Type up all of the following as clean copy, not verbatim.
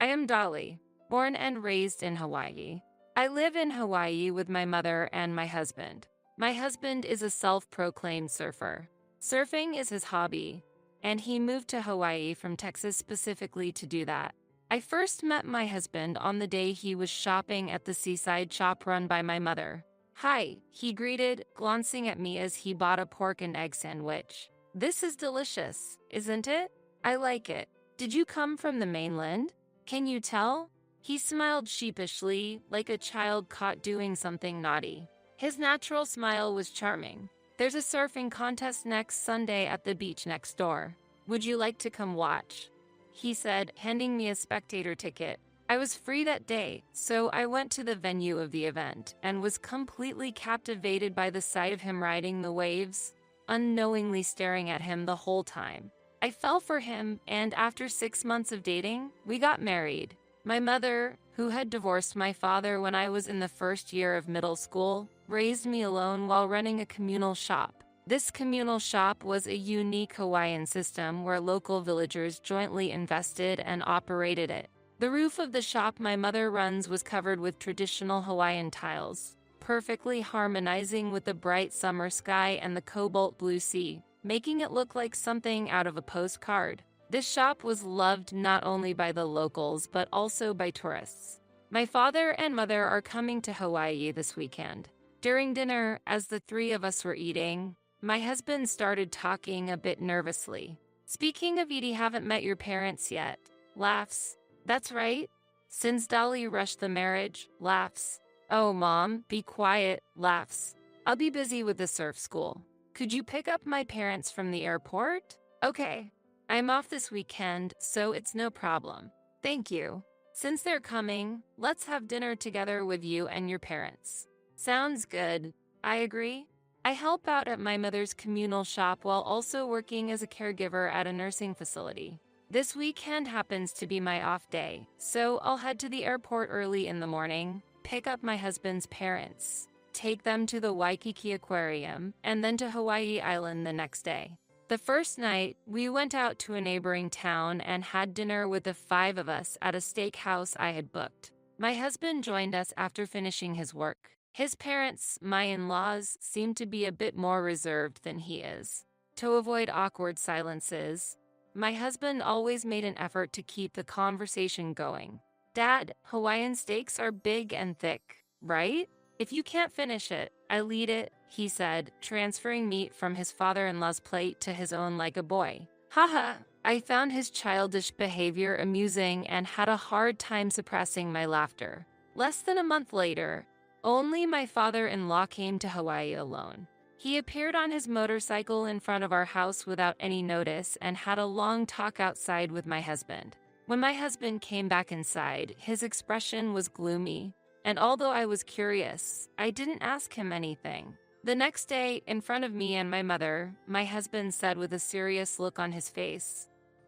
I am Dolly, born and raised in Hawaii. I live in Hawaii with my mother and my husband. My husband is a self-proclaimed surfer. Surfing is his hobby, and he moved to Hawaii from Texas specifically to do that. I first met my husband on the day he was shopping at the seaside shop run by my mother. "Hi," he greeted, glancing at me as he bought a pork and egg sandwich. "This is delicious, isn't it? I like it. Did you come from the mainland? Can you tell?" He smiled sheepishly, like a child caught doing something naughty. His natural smile was charming. "There's a surfing contest next Sunday at the beach next door. Would you like to come watch?" he said, handing me a spectator ticket. I was free that day, so I went to the venue of the event and was completely captivated by the sight of him riding the waves, unknowingly staring at him the whole time. I fell for him, and after 6 months of dating, we got married. My mother, who had divorced my father when I was in the first year of middle school, raised me alone while running a communal shop. This communal shop was a unique Hawaiian system where local villagers jointly invested and operated it. The roof of the shop my mother runs was covered with traditional Hawaiian tiles, perfectly harmonizing with the bright summer sky and the cobalt blue sea, making it look like something out of a postcard. This shop was loved not only by the locals but also by tourists. My father and mother are coming to Hawaii this weekend. During dinner, as the three of us were eating, my husband started talking a bit nervously. "Speaking of eating, haven't met your parents yet." Laughs. "That's right. Since Dolly rushed the marriage." Laughs. "Oh, Mom, be quiet." Laughs. "I'll be busy with the surf school. Could you pick up my parents from the airport?" "Okay. I'm off this weekend, so it's no problem." "Thank you. Since they're coming, let's have dinner together with you and your parents." "Sounds good." I agree. I help out at my mother's communal shop while also working as a caregiver at a nursing facility. This weekend happens to be my off day, so I'll head to the airport early in the morning, pick up my husband's parents, take them to the Waikiki Aquarium, and then to Hawaii Island the next day. The first night, we went out to a neighboring town and had dinner with the 5 of us at a steakhouse I had booked. My husband joined us after finishing his work. His parents, my in-laws, seem to be a bit more reserved than he is. To avoid awkward silences, my husband always made an effort to keep the conversation going. "Dad, Hawaiian steaks are big and thick, right? If you can't finish it, I'll eat it," he said, transferring meat from his father-in-law's plate to his own like a boy. Haha, I found his childish behavior amusing and had a hard time suppressing my laughter. Less than a month later, only my father-in-law came to Hawaii alone. He appeared on his motorcycle in front of our house without any notice and had a long talk outside with my husband. When my husband came back inside, his expression was gloomy, and although I was curious, I didn't ask him anything. The next day, in front of me and my mother, my husband said with a serious look on his face,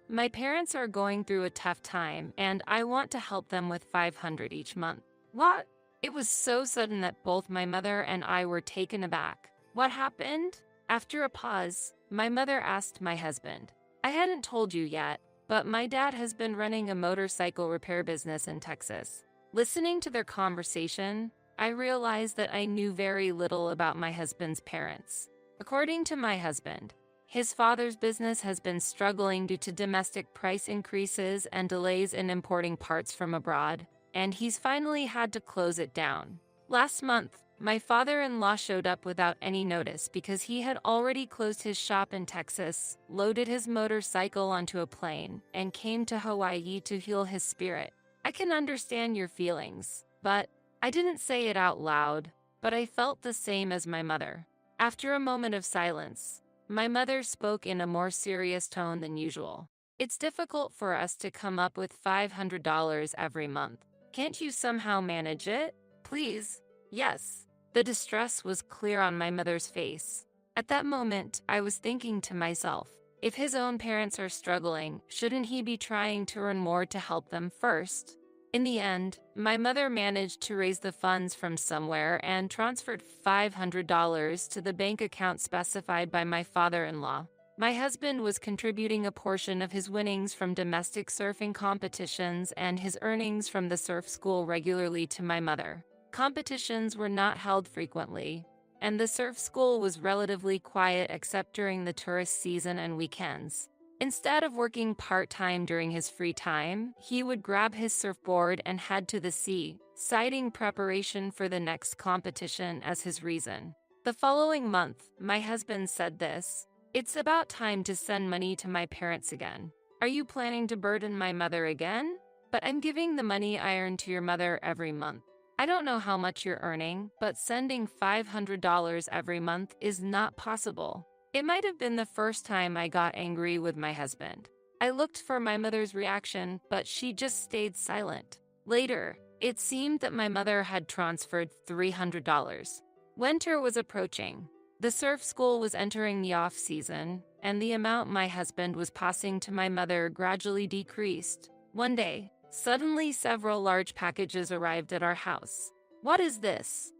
"My parents are going through a tough time, and I want to help them with $500 each month." What? It was so sudden that both my mother and I were taken aback. "What happened?" After a pause, my mother asked my husband. "I hadn't told you yet, but my dad has been running a motorcycle repair business in Texas." Listening to their conversation, I realized that I knew very little about my husband's parents. According to my husband, his father's business has been struggling due to domestic price increases and delays in importing parts from abroad, and he's finally had to close it down. Last month, my father-in-law showed up without any notice because he had already closed his shop in Texas, loaded his motorcycle onto a plane, and came to Hawaii to heal his spirit. "I can understand your feelings, but..." I didn't say it out loud, but I felt the same as my mother. After a moment of silence, my mother spoke in a more serious tone than usual. "It's difficult for us to come up with $500 every month. Can't you somehow manage it? Please?" "Yes." The distress was clear on my mother's face. At that moment, I was thinking to myself, if his own parents are struggling, shouldn't he be trying to earn more to help them first? In the end, my mother managed to raise the funds from somewhere and transferred $500 to the bank account specified by my father-in-law. My husband was contributing a portion of his winnings from domestic surfing competitions and his earnings from the surf school regularly to my mother. Competitions were not held frequently, and the surf school was relatively quiet except during the tourist season and weekends. Instead of working part-time during his free time, he would grab his surfboard and head to the sea, citing preparation for the next competition as his reason. The following month, my husband said this: "It's about time to send money to my parents again. Are you planning to burden my mother again? But I'm giving the money I earn to your mother every month. I don't know how much you're earning, but sending $500 every month is not possible." It might have been the first time I got angry with my husband. I looked for my mother's reaction, but she just stayed silent. Later, it seemed that my mother had transferred $300. Winter was approaching. The surf school was entering the off-season, and the amount my husband was passing to my mother gradually decreased. One day, suddenly several large packages arrived at our house. "What is this?"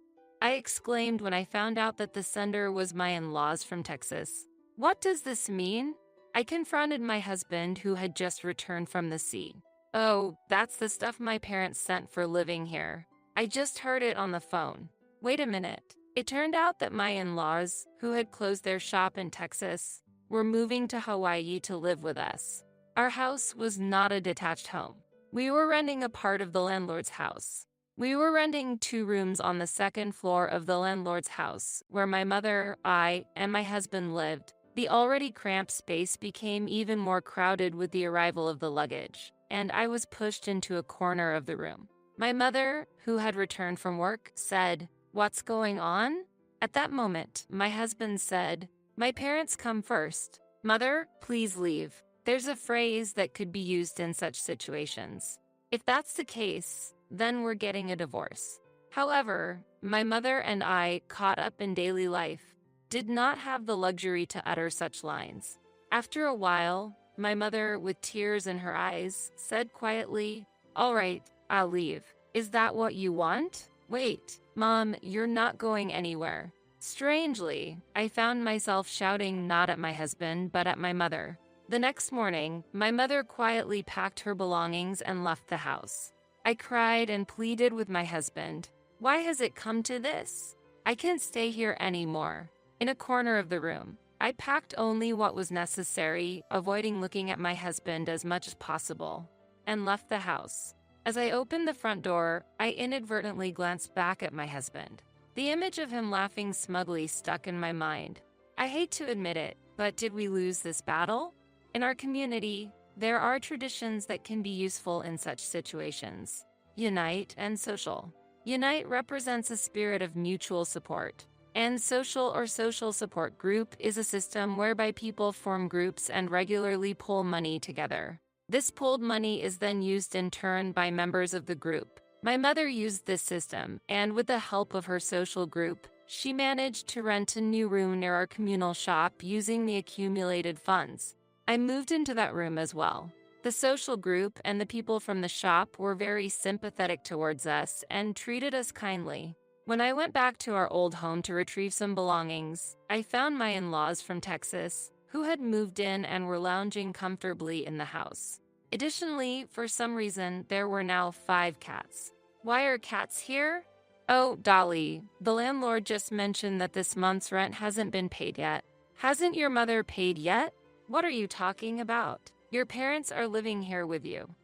I exclaimed when I found out that the sender was my in-laws from Texas. "What does this mean?" I confronted my husband, who had just returned from the sea. "Oh, that's the stuff my parents sent for living here. I just heard it on the phone." Wait a minute. It turned out that my in-laws, who had closed their shop in Texas, were moving to Hawaii to live with us. Our house was not a detached home. We were renting a part of the landlord's house. We were renting 2 rooms on the second floor of the landlord's house, where my mother, I, and my husband lived. The already cramped space became even more crowded with the arrival of the luggage, and I was pushed into a corner of the room. My mother, who had returned from work, said, "What's going on?" At that moment, my husband said, "My parents come first. Mother, please leave." There's a phrase that could be used in such situations. If that's the case, then we're getting a divorce. However, my mother and I, caught up in daily life, did not have the luxury to utter such lines. After a while, my mother, with tears in her eyes, said quietly, "All right, I'll leave. Is that what you want?" "Wait, Mom, you're not going anywhere." Strangely, I found myself shouting not at my husband but at my mother. The next morning, my mother quietly packed her belongings and left the house. I cried and pleaded with my husband. "Why has it come to this? I can't stay here anymore." In a corner of the room, I packed only what was necessary, avoiding looking at my husband as much as possible, and left the house. As I opened the front door, I inadvertently glanced back at my husband. The image of him laughing smugly stuck in my mind. I hate to admit it, but did we lose this battle? In our community, there are traditions that can be useful in such situations. Unite and social. Unite represents a spirit of mutual support, and social support group is a system whereby people form groups and regularly pull money together. This pooled money is then used in turn by members of the group. My mother used this system, and with the help of her social group, she managed to rent a new room near our communal shop using the accumulated funds. I moved into that room as well. The social group and the people from the shop were very sympathetic towards us and treated us kindly. When I went back to our old home to retrieve some belongings, I found my in-laws from Texas, who had moved in and were lounging comfortably in the house. Additionally, for some reason, there were now 5 cats. "Why are cats here?" "Oh, Dolly, the landlord just mentioned that this month's rent hasn't been paid yet." "Hasn't your mother paid yet?" "What are you talking about? Your parents are living here with you.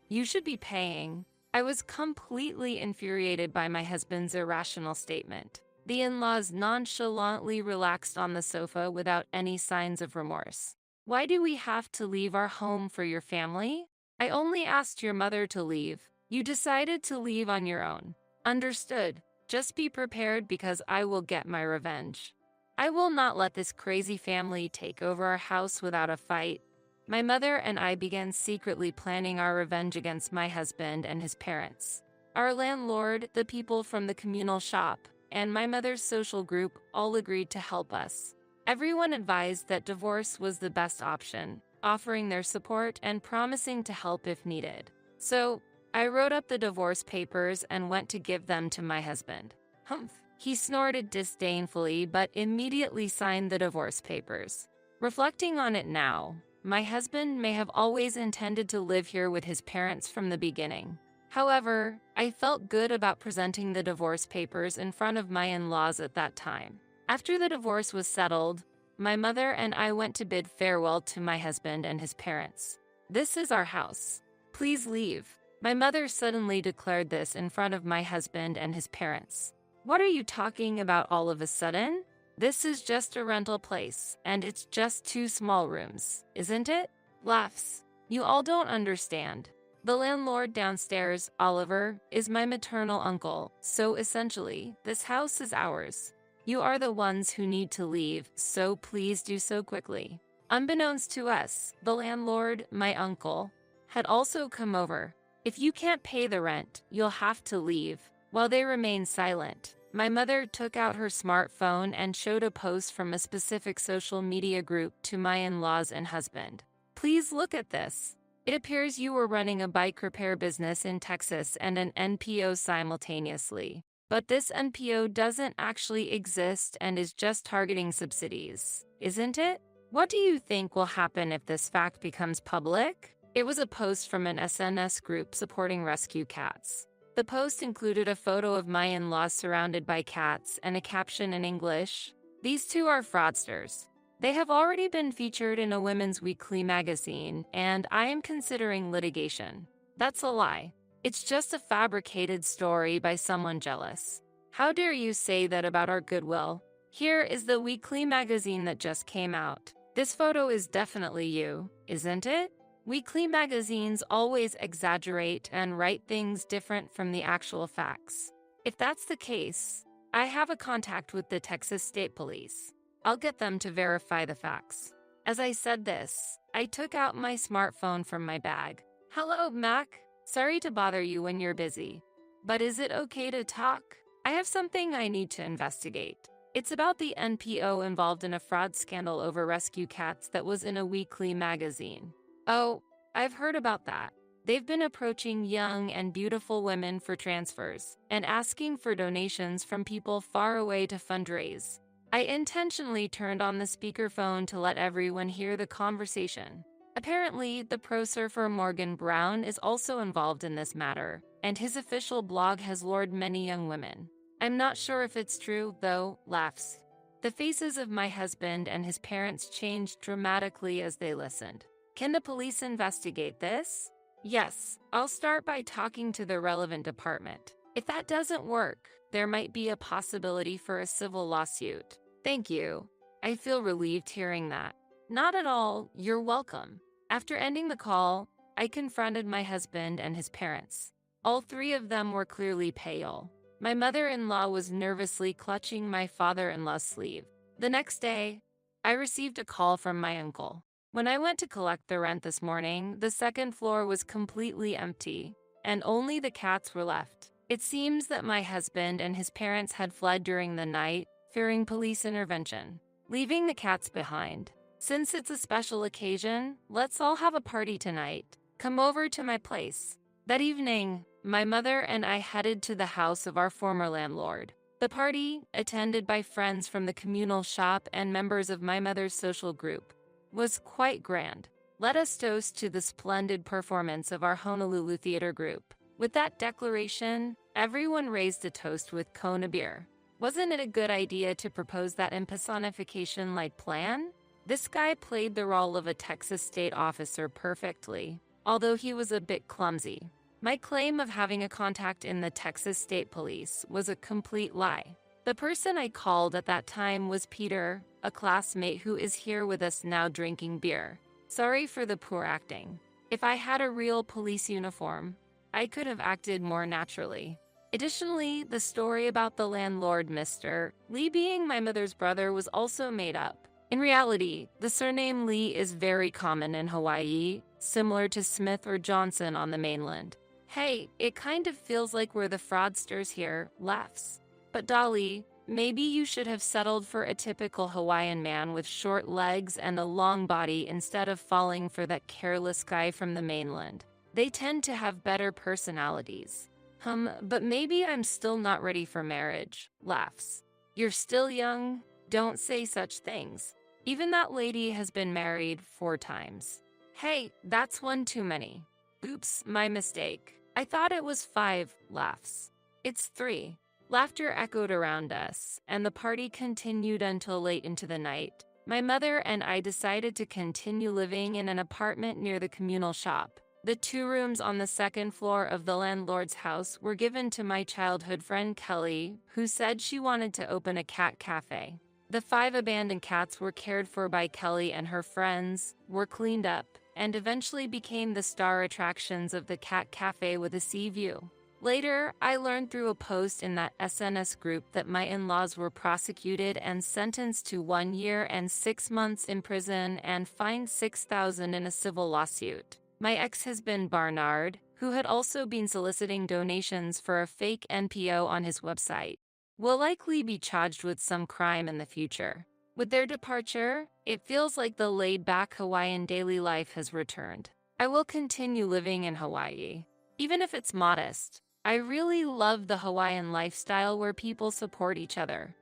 You should be paying." I was completely infuriated by my husband's irrational statement. The in-laws nonchalantly relaxed on the sofa without any signs of remorse. "Why do we have to leave our home for your family? I only asked your mother to leave. You decided to leave on your own." "Understood. Just be prepared because I will get my revenge. I will not let this crazy family take over our house without a fight." My mother and I began secretly planning our revenge against my husband and his parents. Our landlord, the people from the communal shop, and my mother's social group all agreed to help us. Everyone advised that divorce was the best option, offering their support and promising to help if needed. So, I wrote up the divorce papers and went to give them to my husband. "Humph." He snorted disdainfully but immediately signed the divorce papers. Reflecting on it now, my husband may have always intended to live here with his parents from the beginning. However, I felt good about presenting the divorce papers in front of my in-laws at that time. After the divorce was settled, my mother and I went to bid farewell to my husband and his parents. "This is our house. Please leave." My mother suddenly declared this in front of my husband and his parents. "What are you talking about all of a sudden? This is just a rental place, and it's just 2 small rooms, isn't it?" Laughs. "You all don't understand. The landlord downstairs, Oliver, is my maternal uncle, so essentially, this house is ours. You are the ones who need to leave, so please do so quickly." Unbeknownst to us, the landlord, my uncle, had also come over. "If you can't pay the rent, you'll have to leave." While they remained silent, my mother took out her smartphone and showed a post from a specific social media group to my in-laws and husband. "Please look at this. It appears you were running a bike repair business in Texas and an NPO simultaneously. But this NPO doesn't actually exist and is just targeting subsidies, isn't it? What do you think will happen if this fact becomes public?" It was a post from an SNS group supporting rescue cats. The post included a photo of my in-laws surrounded by cats and a caption in English: "These two are fraudsters. They have already been featured in a women's weekly magazine, and I am considering litigation." That's a lie. It's just a fabricated story by someone jealous. How dare you say that about our goodwill? Here is the weekly magazine that just came out. This photo is definitely you, isn't it? Weekly magazines always exaggerate and write things different from the actual facts. If that's the case, I have a contact with the Texas State Police. I'll get them to verify the facts. As I said this, I took out my smartphone from my bag. "Hello, Mac. Sorry to bother you when you're busy. But is it okay to talk? I have something I need to investigate. It's about the NPO involved in a fraud scandal over rescue cats that was in a weekly magazine." "Oh, I've heard about that. They've been approaching young and beautiful women for transfers and asking for donations from people far away to fundraise." I intentionally turned on the speakerphone to let everyone hear the conversation. Apparently, the pro surfer Morgan Brown is also involved in this matter, and his official blog has lured many young women. I'm not sure if it's true, though. Laughs. The faces of my husband and his parents changed dramatically as they listened. "Can the police investigate this?" "Yes, I'll start by talking to the relevant department. If that doesn't work, there might be a possibility for a civil lawsuit." "Thank you. I feel relieved hearing that." "Not at all. You're welcome." After ending the call, I confronted my husband and his parents. All 3 of them were clearly pale. My mother-in-law was nervously clutching my father-in-law's sleeve. The next day, I received a call from my uncle. When I went to collect the rent this morning, the 2nd floor was completely empty, and only the cats were left. It seems that my husband and his parents had fled during the night, fearing police intervention, leaving the cats behind. "Since it's a special occasion, let's all have a party tonight. Come over to my place." That evening, my mother and I headed to the house of our former landlord. The party, attended by friends from the communal shop and members of my mother's social group, was quite grand. Let us toast to the splendid performance of our Honolulu theater group. With that declaration, everyone raised a toast with Kona beer. Wasn't it a good idea to propose that impersonification-like plan? This guy played the role of a Texas state officer perfectly, although he was a bit clumsy. My claim of having a contact in the Texas State Police was a complete lie. The person I called at that time was Peter, a classmate who is here with us now drinking beer. Sorry for the poor acting. If I had a real police uniform, I could have acted more naturally. Additionally, the story about the landlord Mr. Lee being my mother's brother was also made up. In reality, the surname Lee is very common in Hawaii, similar to Smith or Johnson on the mainland. "Hey, it kind of feels like we're the fraudsters here," laughs. "But Dolly, maybe you should have settled for a typical Hawaiian man with short legs and a long body instead of falling for that careless guy from the mainland. They tend to have better personalities." But maybe I'm still not ready for marriage," laughs. "You're still young. Don't say such things." Even that lady has been married 4 times. Hey, that's one too many. Oops, my mistake. I thought it was 5 laughs. It's 3. Laughter echoed around us, and the party continued until late into the night. My mother and I decided to continue living in an apartment near the communal shop. The 2 rooms on the second floor of the landlord's house were given to my childhood friend Kelly, who said she wanted to open a cat cafe. The 5 abandoned cats were cared for by Kelly and her friends, were cleaned up, and eventually became the star attractions of the cat cafe with a sea view. Later, I learned through a post in that SNS group that my in-laws were prosecuted and sentenced to 1 year and 6 months in prison and fined $6,000 in a civil lawsuit. My ex-husband Barnard, who had also been soliciting donations for a fake NPO on his website, will likely be charged with some crime in the future. With their departure, it feels like the laid-back Hawaiian daily life has returned. I will continue living in Hawaii, even if it's modest. I really love the Hawaiian lifestyle where people support each other.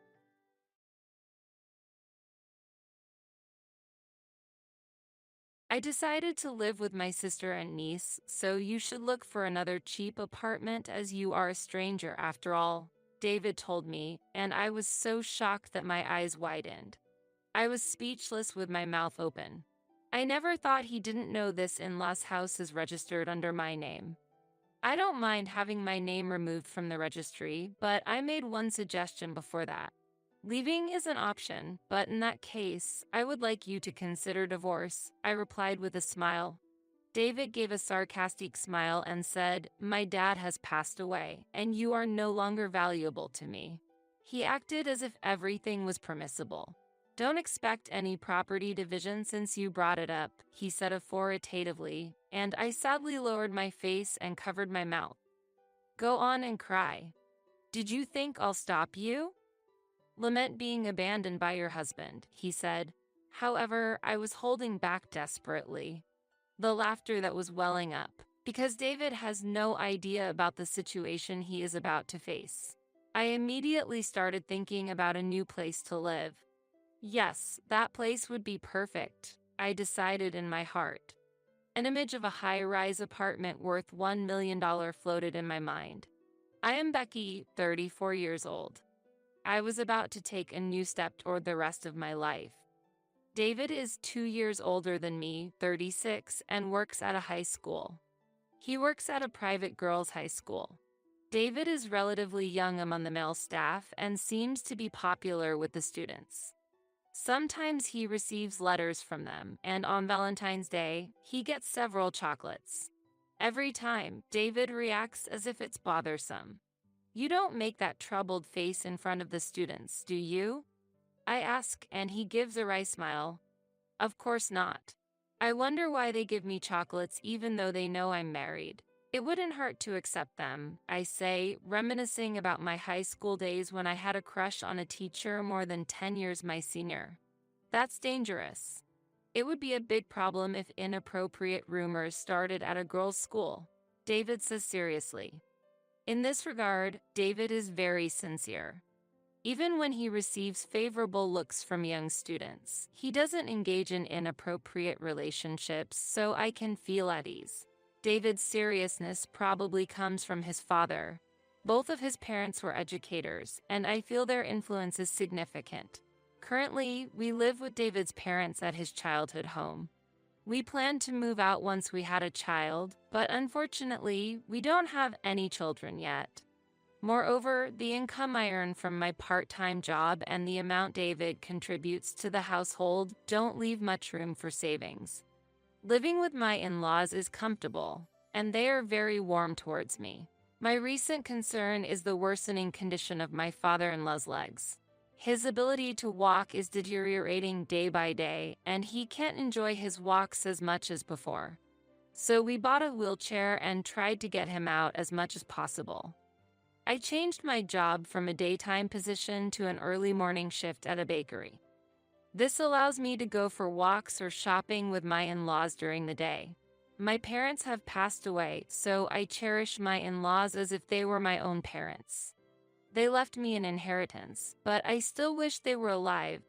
I decided to live with my sister and niece, so you should look for another cheap apartment as you are a stranger after all, David told me, and I was so shocked that my eyes widened. I was speechless with my mouth open. I never thought he didn't know this in-law's house is registered under my name. I don't mind having my name removed from the registry, but I made one suggestion before that. Leaving is an option, but in that case, I would like you to consider divorce, I replied with a smile. David gave a sarcastic smile and said, "My dad has passed away, and you are no longer valuable to me." He acted as if everything was permissible. "Don't expect any property division since you brought it up," he said authoritatively, and I sadly lowered my face and covered my mouth. "Go on and cry. Did you think I'll stop you? Lament being abandoned by your husband," he said. However, I was holding back desperately the laughter that was welling up, because David has no idea about the situation he is about to face. I immediately started thinking about a new place to live. Yes, that place would be perfect, I decided in my heart. An image of a high-rise apartment worth $1 million floated in my mind. I am Becky, 34 years old. I was about to take a new step toward the rest of my life. David is 2 years older than me, 36, and works at a high school. He works at a private girls' high school. David is relatively young among the male staff and seems to be popular with the students. Sometimes he receives letters from them, and on Valentine's Day, he gets several chocolates. Every time, David reacts as if it's bothersome. "You don't make that troubled face in front of the students, do you?" I ask, and he gives a wry smile. "Of course not. I wonder why they give me chocolates even though they know I'm married. It wouldn't hurt to accept them," I say, reminiscing about my high school days when I had a crush on a teacher more than 10 years my senior. That's dangerous. It would be a big problem if inappropriate rumors started at a girls' school, David says seriously. In this regard, David is very sincere. Even when he receives favorable looks from young students, he doesn't engage in inappropriate relationships, so I can feel at ease. David's seriousness probably comes from his father. Both of his parents were educators, and I feel their influence is significant. Currently, we live with David's parents at his childhood home. We planned to move out once we had a child, but unfortunately, we don't have any children yet. Moreover, the income I earn from my part-time job and the amount David contributes to the household don't leave much room for savings. Living with my in-laws is comfortable, and they are very warm towards me. My recent concern is the worsening condition of my father-in-law's legs. His ability to walk is deteriorating day by day, and he can't enjoy his walks as much as before. So we bought a wheelchair and tried to get him out as much as possible. I changed my job from a daytime position to an early morning shift at a bakery. This allows me to go for walks or shopping with my in-laws during the day. My parents have passed away, so I cherish my in-laws as if they were my own parents. They left me an inheritance, but I still wish they were alive.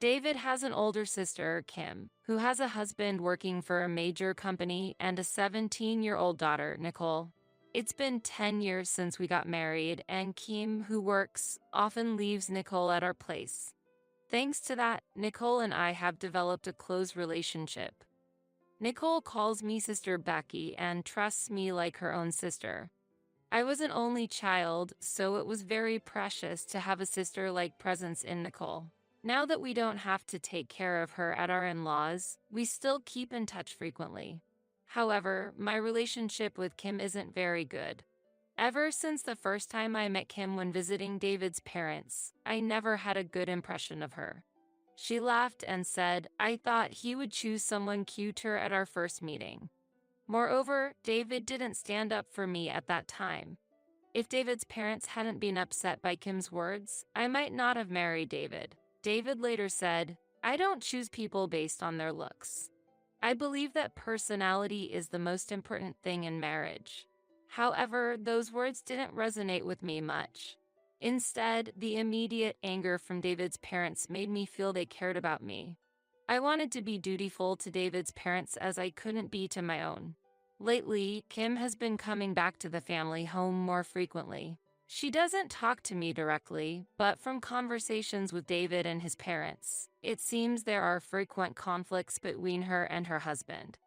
David has an older sister, Kim, who has a husband working for a major company and a 17-year-old daughter, Nicole. It's been 10 years since we got married, and Kim, who works, often leaves Nicole at our place. Thanks to that, Nicole and I have developed a close relationship. Nicole calls me Sister Becky and trusts me like her own sister. I was an only child, so it was very precious to have a sister-like presence in Nicole. Now that we don't have to take care of her at our in-laws, we still keep in touch frequently. However, my relationship with Kim isn't very good. Ever since the first time I met Kim when visiting David's parents, I never had a good impression of her. She laughed and said, "I thought he would choose someone cuter at our first meeting." Moreover, David didn't stand up for me at that time. If David's parents hadn't been upset by Kim's words, I might not have married David. David later said, "I don't choose people based on their looks. I believe that personality is the most important thing in marriage." However, those words didn't resonate with me much. Instead, the immediate anger from David's parents made me feel they cared about me. I wanted to be dutiful to David's parents as I couldn't be to my own. Lately, Kim has been coming back to the family home more frequently. She doesn't talk to me directly, but from conversations with David and his parents, it seems there are frequent conflicts between her and her husband.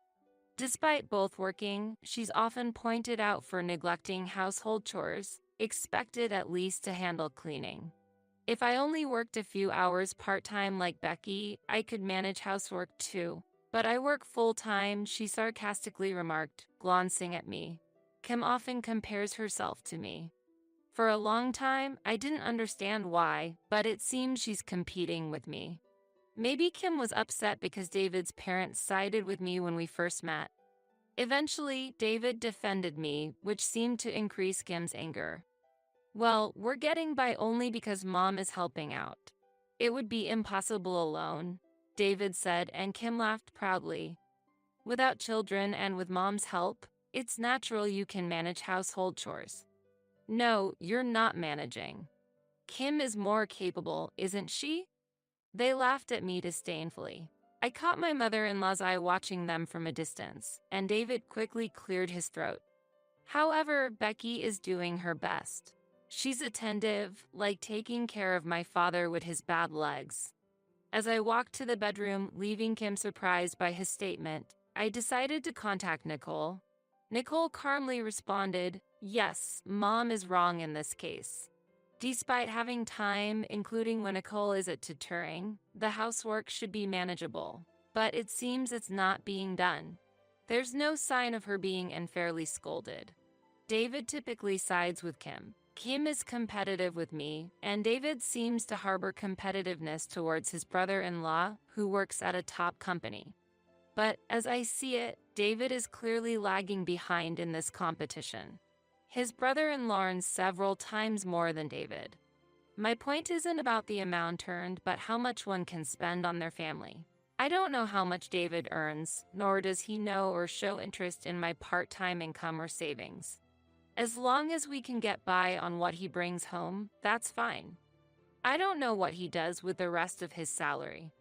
Despite both working, she's often pointed out for neglecting household chores, expected at least to handle cleaning. If I only worked a few hours part-time like Becky, I could manage housework too. But I work full-time, she sarcastically remarked, glancing at me. Kim often compares herself to me. For a long time, I didn't understand why, but it seems she's competing with me. Maybe Kim was upset because David's parents sided with me when we first met. Eventually, David defended me, which seemed to increase Kim's anger. "Well, we're getting by only because Mom is helping out. It would be impossible alone," David said, and Kim laughed proudly. "Without children and with Mom's help, it's natural you can manage household chores." "No, you're not managing. Kim is more capable, isn't she?" They laughed at me disdainfully. I caught my mother-in-law's eye watching them from a distance, and David quickly cleared his throat. "However, Becky is doing her best. She's attentive, like taking care of my father with his bad legs." As I walked to the bedroom, leaving Kim surprised by his statement, I decided to contact Nicole. Nicole calmly responded, "Yes, Mom is wrong in this case." Despite having time, including when Nicole is at tutoring, the housework should be manageable. But it seems it's not being done. There's no sign of her being unfairly scolded. David typically sides with Kim. Kim is competitive with me, and David seems to harbor competitiveness towards his brother-in-law, who works at a top company. But as I see it, David is clearly lagging behind in this competition. His brother-in-law earns several times more than David. My point isn't about the amount earned, but how much one can spend on their family. I don't know how much David earns, nor does he know or show interest in my part-time income or savings. As long as we can get by on what he brings home, that's fine. I don't know what he does with the rest of his salary.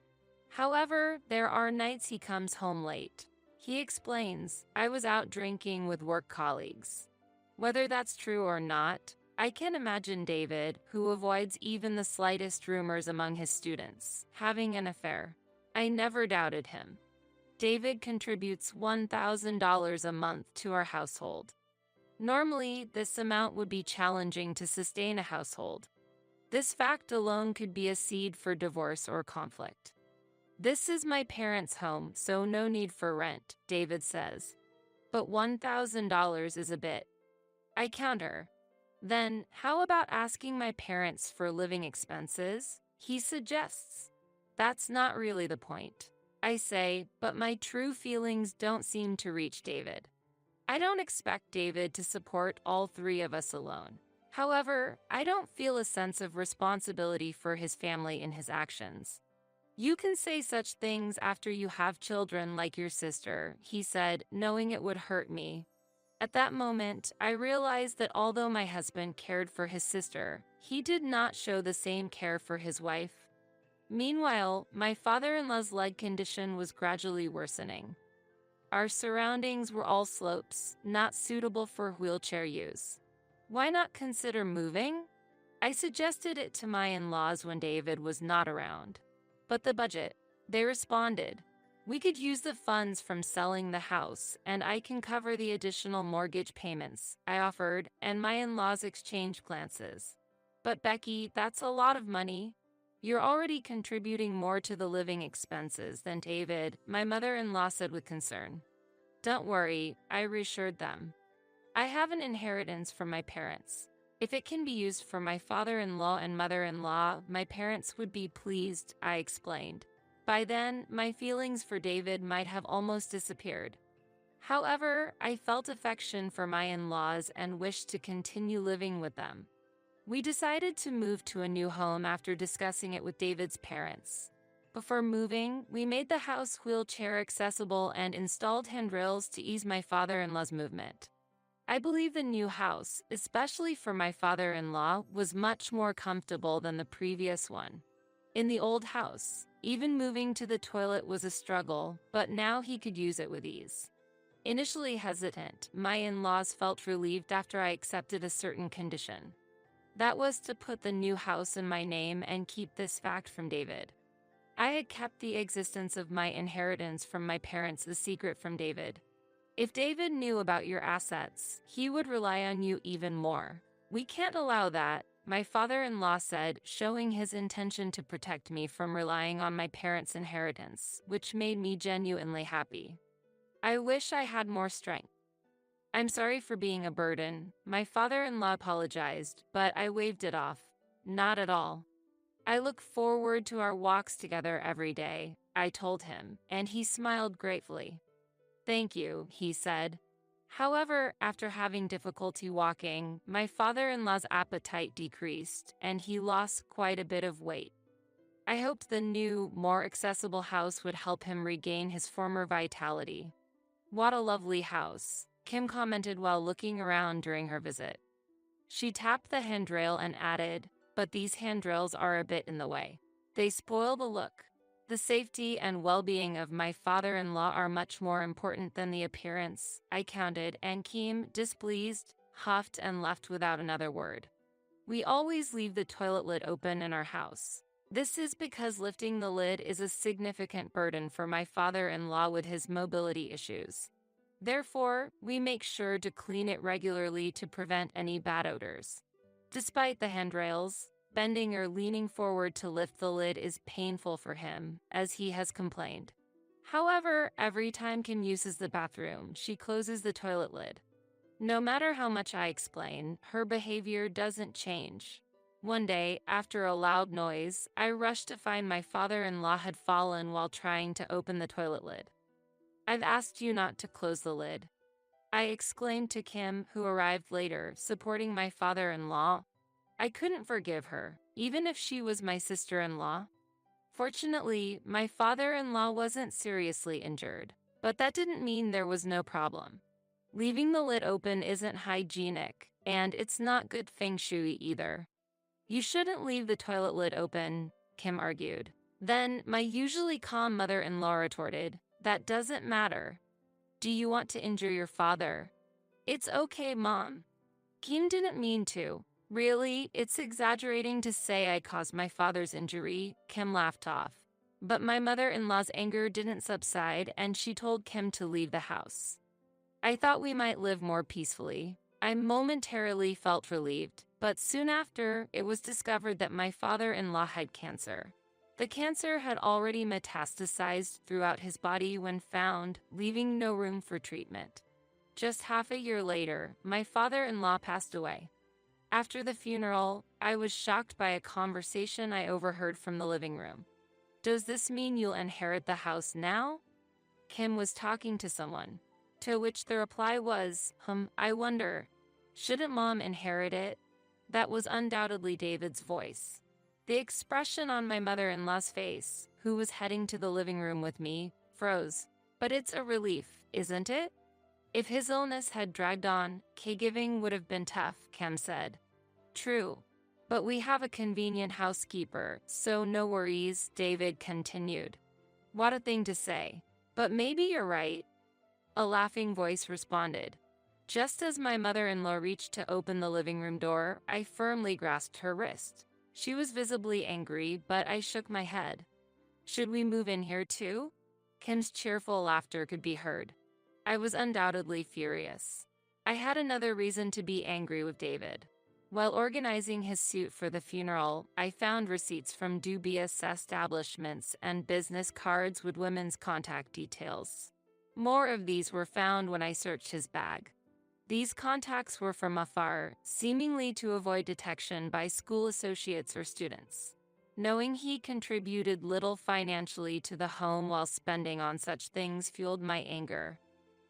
However, there are nights he comes home late. He explains, "I was out drinking with work colleagues." Whether that's true or not, I can imagine David, who avoids even the slightest rumors among his students, having an affair. I never doubted him. David contributes $1,000 a month to our household. Normally, this amount would be challenging to sustain a household. This fact alone could be a seed for divorce or conflict. "This is my parents' home, so no need for rent," David says. "But $1,000 is a bit." I counter. "Then, how about asking my parents for living expenses?" he suggests. "That's not really the point." I say, but my true feelings don't seem to reach David. I don't expect David to support all three of us alone. However, I don't feel a sense of responsibility for his family in his actions. "You can say such things after you have children like your sister," he said, knowing it would hurt me. At that moment, I realized that although my husband cared for his sister, he did not show the same care for his wife. Meanwhile, my father-in-law's leg condition was gradually worsening. Our surroundings were all slopes, not suitable for wheelchair use. Why not consider moving? I suggested it to my in-laws when David was not around. But the budget, they responded. We could use the funds from selling the house, and I can cover the additional mortgage payments, I offered, and my in-laws exchanged glances. But Becky, that's a lot of money. You're already contributing more to the living expenses than David, my mother-in-law said with concern. Don't worry, I reassured them. I have an inheritance from my parents. If it can be used for my father-in-law and mother-in-law, my parents would be pleased, I explained. By then, my feelings for David might have almost disappeared. However, I felt affection for my in-laws and wished to continue living with them. We decided to move to a new home after discussing it with David's parents. Before moving, we made the house wheelchair accessible and installed handrails to ease my father-in-law's movement. I believe the new house, especially for my father-in-law, was much more comfortable than the previous one. In the old house, even moving to the toilet was a struggle, but now he could use it with ease. Initially hesitant, my in-laws felt relieved after I accepted a certain condition. That was to put the new house in my name and keep this fact from David. I had kept the existence of my inheritance from my parents a secret from David. If David knew about your assets, he would rely on you even more. We can't allow that, my father-in-law said, showing his intention to protect me from relying on my parents' inheritance, which made me genuinely happy. I wish I had more strength. I'm sorry for being a burden, my father-in-law apologized, but I waved it off. Not at all. I look forward to our walks together every day, I told him, and he smiled gratefully. Thank you, he said. However, after having difficulty walking, my father-in-law's appetite decreased, and he lost quite a bit of weight. I hoped the new, more accessible house would help him regain his former vitality. What a lovely house, Kim commented while looking around during her visit. She tapped the handrail and added, but these handrails are a bit in the way. They spoil the look. The safety and well-being of my father-in-law are much more important than the appearance, I counted, and Kim, displeased, huffed and left without another word. We always leave the toilet lid open in our house. This is because lifting the lid is a significant burden for my father-in-law with his mobility issues. Therefore, we make sure to clean it regularly to prevent any bad odors. Despite the handrails, bending or leaning forward to lift the lid is painful for him, as he has complained. However, every time Kim uses the bathroom, she closes the toilet lid. No matter how much I explain, her behavior doesn't change. One day, after a loud noise, I rushed to find my father-in-law had fallen while trying to open the toilet lid. I've asked you not to close the lid, I exclaimed to Kim, who arrived later, supporting my father-in-law. I couldn't forgive her, even if she was my sister-in-law. Fortunately, my father-in-law wasn't seriously injured, but that didn't mean there was no problem. Leaving the lid open isn't hygienic, and it's not good feng shui either. You shouldn't leave the toilet lid open, Kim argued. Then, my usually calm mother-in-law retorted, that doesn't matter. Do you want to injure your father? It's okay, Mom. Kim didn't mean to. Really, it's exaggerating to say I caused my father's injury, Kim laughed off. But my mother-in-law's anger didn't subside, and she told Kim to leave the house. I thought we might live more peacefully. I momentarily felt relieved, but soon after, it was discovered that my father-in-law had cancer. The cancer had already metastasized throughout his body when found, leaving no room for treatment. Just half a year later, my father-in-law passed away. After the funeral, I was shocked by a conversation I overheard from the living room. Does this mean you'll inherit the house now? Kim was talking to someone, to which the reply was, I wonder, shouldn't Mom inherit it? That was undoubtedly David's voice. The expression on my mother-in-law's face, who was heading to the living room with me, froze. But it's a relief, isn't it? If his illness had dragged on, caregiving would have been tough, Kim said. True. But we have a convenient housekeeper, so no worries, David continued. What a thing to say. But maybe you're right, a laughing voice responded. Just as my mother-in-law reached to open the living room door, I firmly grasped her wrist. She was visibly angry, but I shook my head. Should we move in here too? Kim's cheerful laughter could be heard. I was undoubtedly furious. I had another reason to be angry with David. While organizing his suit for the funeral, I found receipts from dubious establishments and business cards with women's contact details. More of these were found when I searched his bag. These contacts were from afar, seemingly to avoid detection by school associates or students. Knowing he contributed little financially to the home while spending on such things fueled my anger.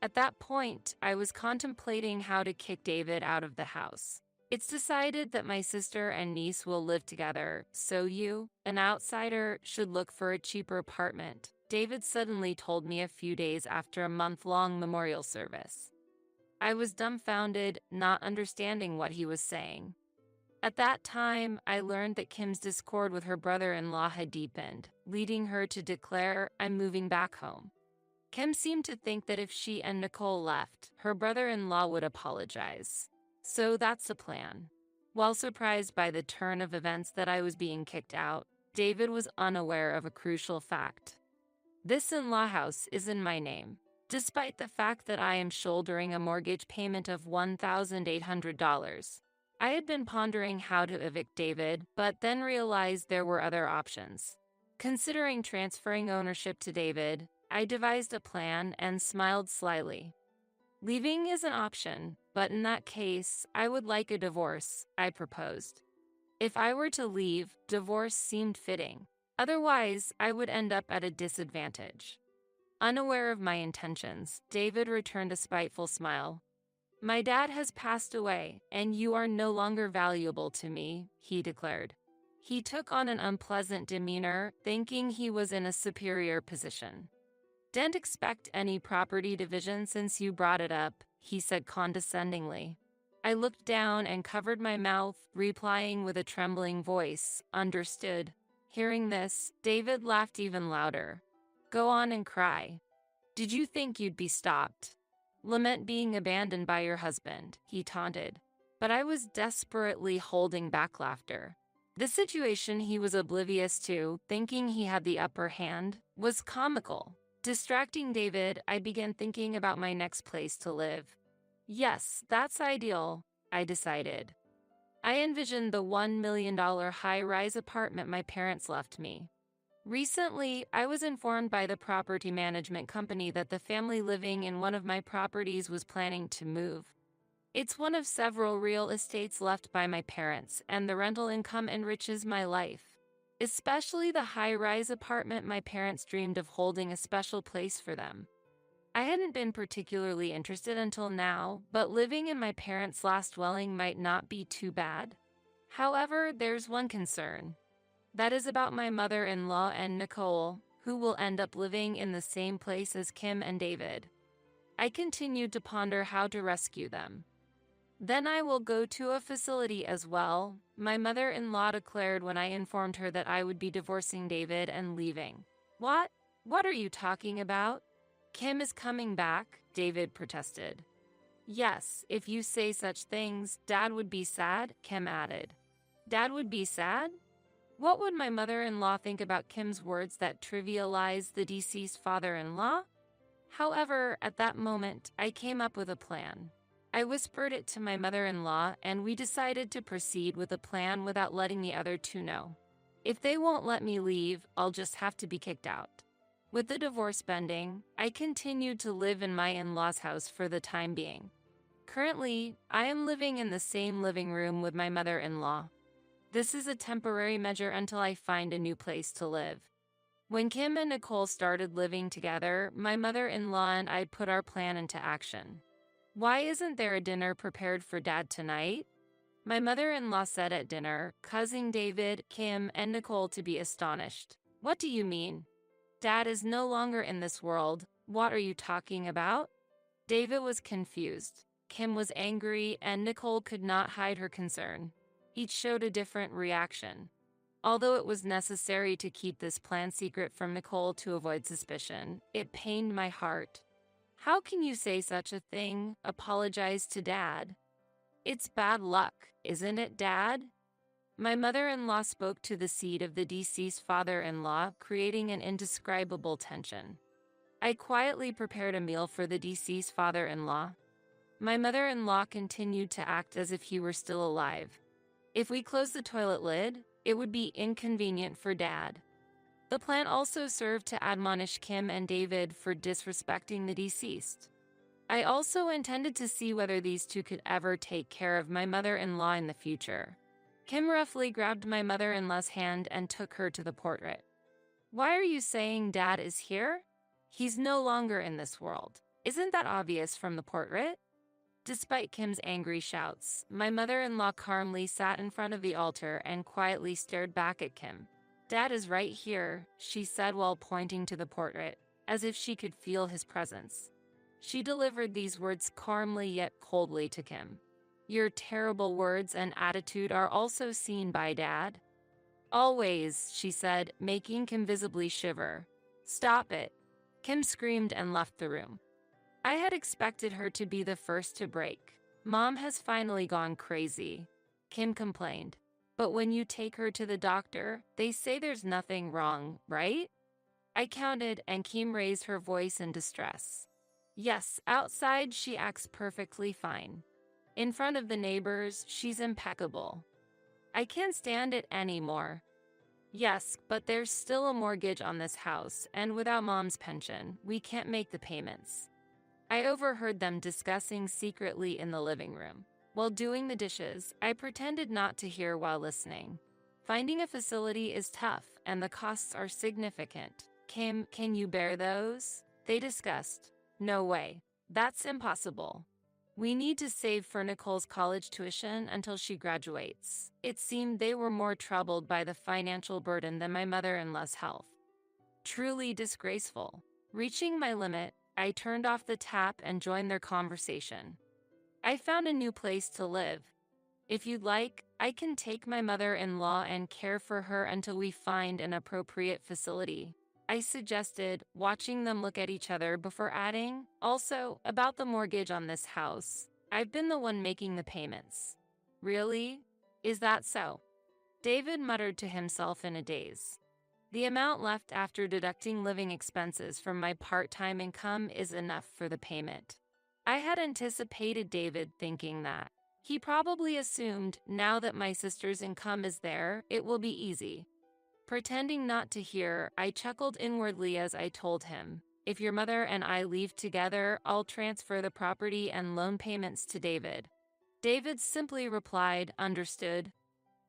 At that point, I was contemplating how to kick David out of the house. It's decided that my sister and niece will live together, so you, an outsider, should look for a cheaper apartment, David suddenly told me a few days after a month-long memorial service. I was dumbfounded, not understanding what he was saying. At that time, I learned that Kim's discord with her brother-in-law had deepened, leading her to declare, "I'm moving back home." Kim seemed to think that if she and Nicole left, her brother-in-law would apologize. So that's the plan. While surprised by the turn of events that I was being kicked out, David was unaware of a crucial fact. This in-law house is in my name, despite the fact that I am shouldering a mortgage payment of $1,800. I had been pondering how to evict David, but then realized there were other options. Considering transferring ownership to David, I devised a plan and smiled slyly. Leaving is an option, but in that case, I would like a divorce, I proposed. If I were to leave, divorce seemed fitting. Otherwise, I would end up at a disadvantage. Unaware of my intentions, David returned a spiteful smile. My dad has passed away, and you are no longer valuable to me, he declared. He took on an unpleasant demeanor, thinking he was in a superior position. Didn't expect any property division since you brought it up, he said condescendingly. I looked down and covered my mouth, replying with a trembling voice, "Understood." Hearing this, David laughed even louder. "Go on and cry. Did you think you'd be stopped? Lament being abandoned by your husband," he taunted. But I was desperately holding back laughter. The situation he was oblivious to, thinking he had the upper hand, was comical. Distracting David, I began thinking about my next place to live. Yes, that's ideal, I decided. I envisioned the $1 million high-rise apartment my parents left me. Recently, I was informed by the property management company that the family living in one of my properties was planning to move. It's one of several real estates left by my parents, and the rental income enriches my life. Especially the high-rise apartment my parents dreamed of holding a special place for them. I hadn't been particularly interested until now, but living in my parents' last dwelling might not be too bad. However, there's one concern. That is about my mother-in-law and Nicole, who will end up living in the same place as Kim and David. I continued to ponder how to rescue them. Then I will go to a facility as well, my mother-in-law declared when I informed her that I would be divorcing David and leaving. What? What are you talking about? Kim is coming back, David protested. Yes, if you say such things, Dad would be sad, Kim added. Dad would be sad? What would my mother-in-law think about Kim's words that trivialized the deceased father-in-law? However, at that moment, I came up with a plan. I whispered it to my mother-in-law, and we decided to proceed with the plan without letting the other two know. If they won't let me leave, I'll just have to be kicked out. With the divorce pending, I continued to live in my in-laws' house for the time being. Currently, I am living in the same living room with my mother-in-law. This is a temporary measure until I find a new place to live. When Kim and Nicole started living together, my mother-in-law and I put our plan into action. Why isn't there a dinner prepared for Dad tonight? My mother-in-law said at dinner, causing David, Kim, and Nicole to be astonished. What do you mean? Dad is no longer in this world. What are you talking about? David was confused. Kim was angry, and Nicole could not hide her concern. Each showed a different reaction. Although it was necessary to keep this plan secret from Nicole to avoid suspicion, it pained my heart. How can you say such a thing? Apologize to Dad. It's bad luck, isn't it, Dad? My mother-in-law spoke to the seed of the deceased father-in-law, creating an indescribable tension. I quietly prepared a meal for the deceased father-in-law. My mother-in-law continued to act as if he were still alive. If we closed the toilet lid, it would be inconvenient for Dad. The plan also served to admonish Kim and David for disrespecting the deceased. I also intended to see whether these two could ever take care of my mother-in-law in the future. Kim roughly grabbed my mother-in-law's hand and took her to the portrait. Why are you saying Dad is here? He's no longer in this world. Isn't that obvious from the portrait? Despite Kim's angry shouts, my mother-in-law calmly sat in front of the altar and quietly stared back at Kim. Dad is right here, she said while pointing to the portrait, as if she could feel his presence. She delivered these words calmly yet coldly to Kim. Your terrible words and attitude are also seen by Dad. Always, she said, making Kim visibly shiver. Stop it. Kim screamed and left the room. I had expected her to be the first to break. Mom has finally gone crazy, Kim complained. But when you take her to the doctor, they say there's nothing wrong, right? I counted, and Kim raised her voice in distress. Yes, outside she acts perfectly fine. In front of the neighbors, she's impeccable. I can't stand it anymore. Yes, but there's still a mortgage on this house, and without Mom's pension, we can't make the payments. I overheard them discussing secretly in the living room. While doing the dishes, I pretended not to hear while listening. Finding a facility is tough, and the costs are significant. Kim, can you bear those? They discussed. No way. That's impossible. We need to save for Nicole's college tuition until she graduates. It seemed they were more troubled by the financial burden than my mother-in-law's health. Truly disgraceful. Reaching my limit, I turned off the tap and joined their conversation. I found a new place to live. If you'd like, I can take my mother-in-law and care for her until we find an appropriate facility, I suggested, watching them look at each other before adding, also, about the mortgage on this house. I've been the one making the payments. Really? Is that so? David muttered to himself in a daze. The amount left after deducting living expenses from my part-time income is enough for the payment. I had anticipated David thinking that. He probably assumed, now that my sister's income is there, it will be easy. Pretending not to hear, I chuckled inwardly as I told him, if your mother and I leave together, I'll transfer the property and loan payments to David. David simply replied, understood.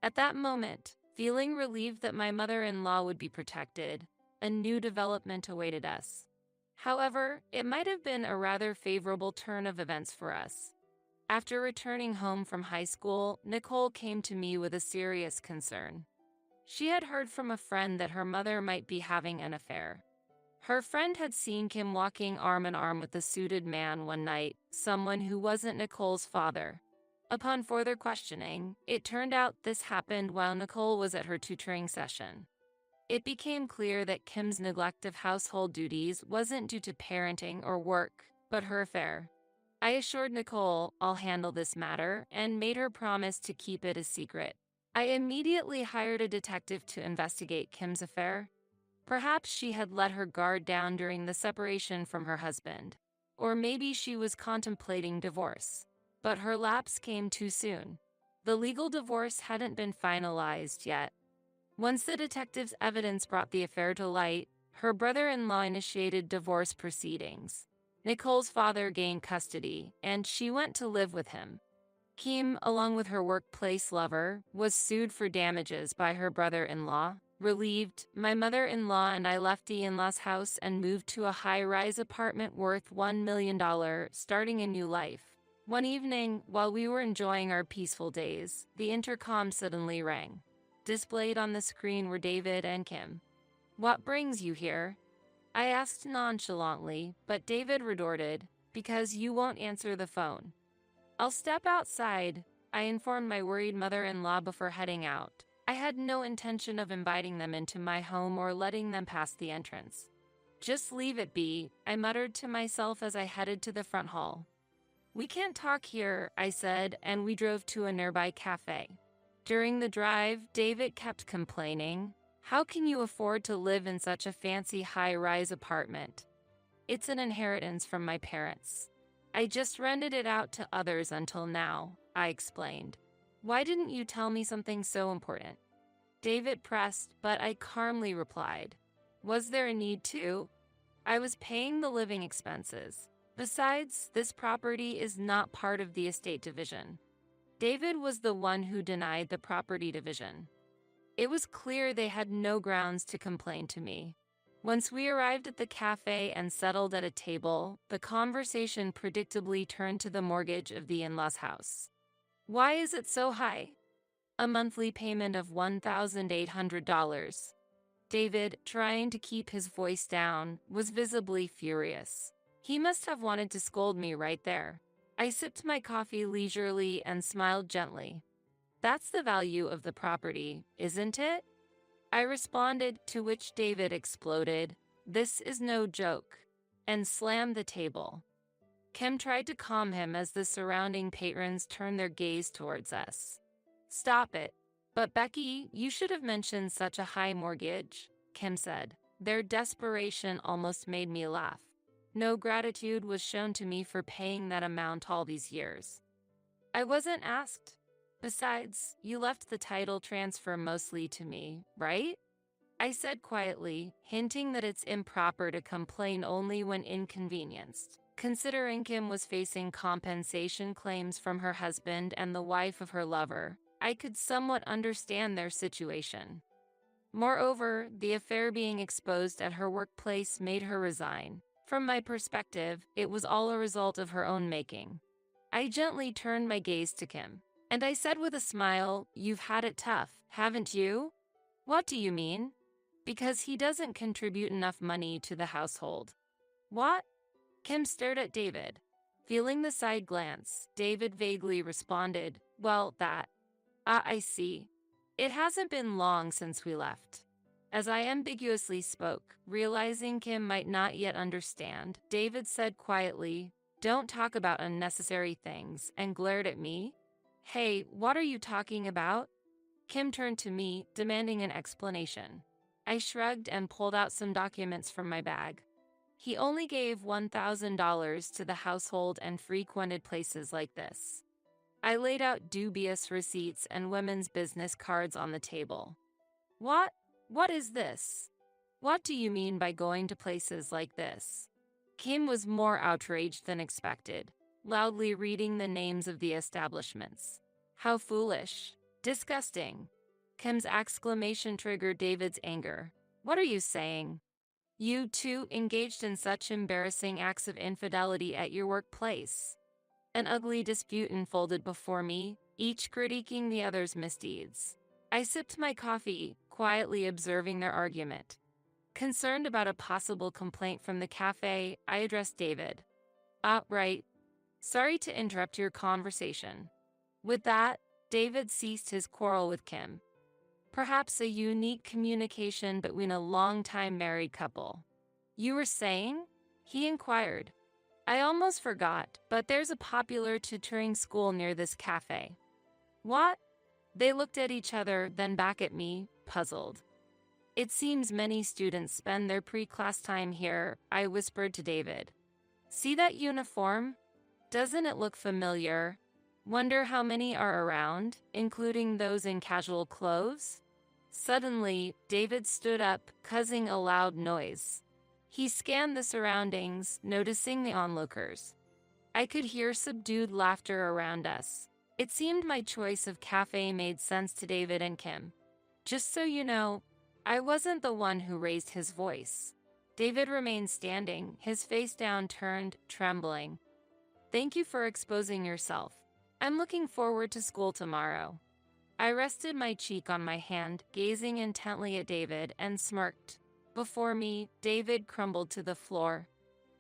At that moment, feeling relieved that my mother-in-law would be protected, a new development awaited us. However, it might have been a rather favorable turn of events for us. After returning home from high school, Nicole came to me with a serious concern. She had heard from a friend that her mother might be having an affair. Her friend had seen Kim walking arm in arm with a suited man one night, someone who wasn't Nicole's father. Upon further questioning, it turned out this happened while Nicole was at her tutoring session. It became clear that Kim's neglect of household duties wasn't due to parenting or work, but her affair. I assured Nicole I'll handle this matter and made her promise to keep it a secret. I immediately hired a detective to investigate Kim's affair. Perhaps she had let her guard down during the separation from her husband. Or maybe she was contemplating divorce. But her lapse came too soon. The legal divorce hadn't been finalized yet. Once the detective's evidence brought the affair to light, her brother-in-law initiated divorce proceedings. Nicole's father gained custody, and she went to live with him. Kim, along with her workplace lover, was sued for damages by her brother-in-law. Relieved, my mother-in-law and I left the in-laws house and moved to a high-rise apartment worth $1 million, starting a new life. One evening, while we were enjoying our peaceful days, the intercom suddenly rang. Displayed on the screen were David and Kim. What brings you here? I asked nonchalantly, but David retorted, because you won't answer the phone. I'll step outside. I informed my worried mother-in-law before heading out. I had no intention of inviting them into my home or letting them pass the entrance. Just leave it be, I muttered to myself as I headed to the front hall. We can't talk here, I said, and we drove to a nearby cafe. During the drive, David kept complaining, "How can you afford to live in such a fancy high-rise apartment? It's an inheritance from my parents. I just rented it out to others until now," I explained. "Why didn't you tell me something so important?" David pressed, but I calmly replied, "Was there a need to? I was paying the living expenses. Besides, this property is not part of the estate division." David was the one who denied the property division. It was clear they had no grounds to complain to me. Once we arrived at the cafe and settled at a table, the conversation predictably turned to the mortgage of the in-laws' house. "Why is it so high?" "A monthly payment of $1,800. David, trying to keep his voice down, was visibly furious. He must have wanted to scold me right there. I sipped my coffee leisurely and smiled gently. "That's the value of the property, isn't it?" I responded, to which David exploded, "This is no joke," and slammed the table. Kim tried to calm him as the surrounding patrons turned their gaze towards us. "Stop it. But Becky, you should have mentioned such a high mortgage," Kim said. Their desperation almost made me laugh. No gratitude was shown to me for paying that amount all these years. "I wasn't asked. Besides, you left the title transfer mostly to me, right?" I said quietly, hinting that it's improper to complain only when inconvenienced. Considering Kim was facing compensation claims from her husband and the wife of her lover, I could somewhat understand their situation. Moreover, the affair being exposed at her workplace made her resign. From my perspective, it was all a result of her own making. I gently turned my gaze to Kim, and I said with a smile, "You've had it tough, haven't you?" "What do you mean?" "Because he doesn't contribute enough money to the household." "What?" Kim stared at David. Feeling the side glance, David vaguely responded, "Well, that. I see. It hasn't been long since we left." As I ambiguously spoke, realizing Kim might not yet understand, David said quietly, "Don't talk about unnecessary things," and glared at me. "Hey, what are you talking about?" Kim turned to me, demanding an explanation. I shrugged and pulled out some documents from my bag. "He only gave $1,000 to the household and frequented places like this." I laid out dubious receipts and women's business cards on the table. "What? What is this? What do you mean by going to places like this?" Kim was more outraged than expected, loudly reading the names of the establishments. "How foolish. Disgusting." Kim's exclamation triggered David's anger. "What are you saying? You two engaged in such embarrassing acts of infidelity at your workplace?" An ugly dispute unfolded before me, each critiquing the other's misdeeds. I sipped my coffee, quietly observing their argument. Concerned about a possible complaint from the cafe, I addressed David. Right. Sorry to interrupt your conversation." With that, David ceased his quarrel with Kim. Perhaps a unique communication between a long-time married couple. "You were saying?" he inquired. "I almost forgot, but there's a popular tutoring school near this cafe." "What?" They looked at each other, then back at me, puzzled. "It seems many students spend their pre-class time here," I whispered to David. "See that uniform? Doesn't it look familiar? Wonder how many are around, including those in casual clothes?" Suddenly, David stood up, causing a loud noise. He scanned the surroundings, noticing the onlookers. I could hear subdued laughter around us. It seemed my choice of cafe made sense to David and Kim. "Just so you know, I wasn't the one who raised his voice." David remained standing, his face downturned, trembling. "Thank you for exposing yourself. I'm looking forward to school tomorrow." I rested my cheek on my hand, gazing intently at David, and smirked. Before me, David crumbled to the floor.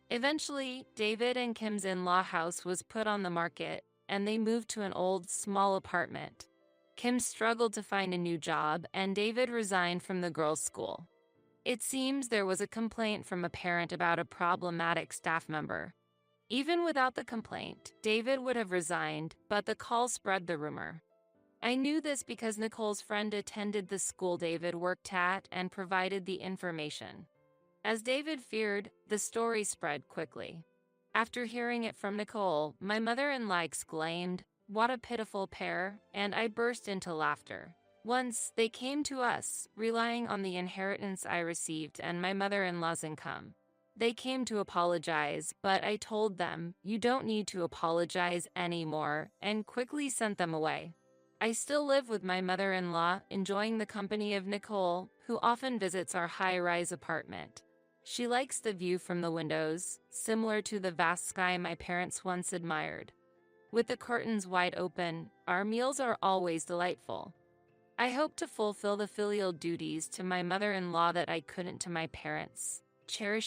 Eventually, David and Kim's in-law house was put on the market, and they moved to an old, small apartment. Kim struggled to find a new job, and David resigned from the girls' school. It seems there was a complaint from a parent about a problematic staff member. Even without the complaint, David would have resigned, but the call spread the rumor. I knew this because Nicole's friend attended the school David worked at and provided the information. As David feared, the story spread quickly. After hearing it from Nicole, my mother-in-law exclaimed, "What a pitiful pair," and I burst into laughter. Once, they came to us, relying on the inheritance I received and my mother-in-law's income. They came to apologize, but I told them, "You don't need to apologize anymore," and quickly sent them away. I still live with my mother-in-law, enjoying the company of Nicole, who often visits our high-rise apartment. She likes the view from the windows, similar to the vast sky my parents once admired. With the curtains wide open, our meals are always delightful. I hope to fulfill the filial duties to my mother-in-law that I couldn't to my parents. Cherish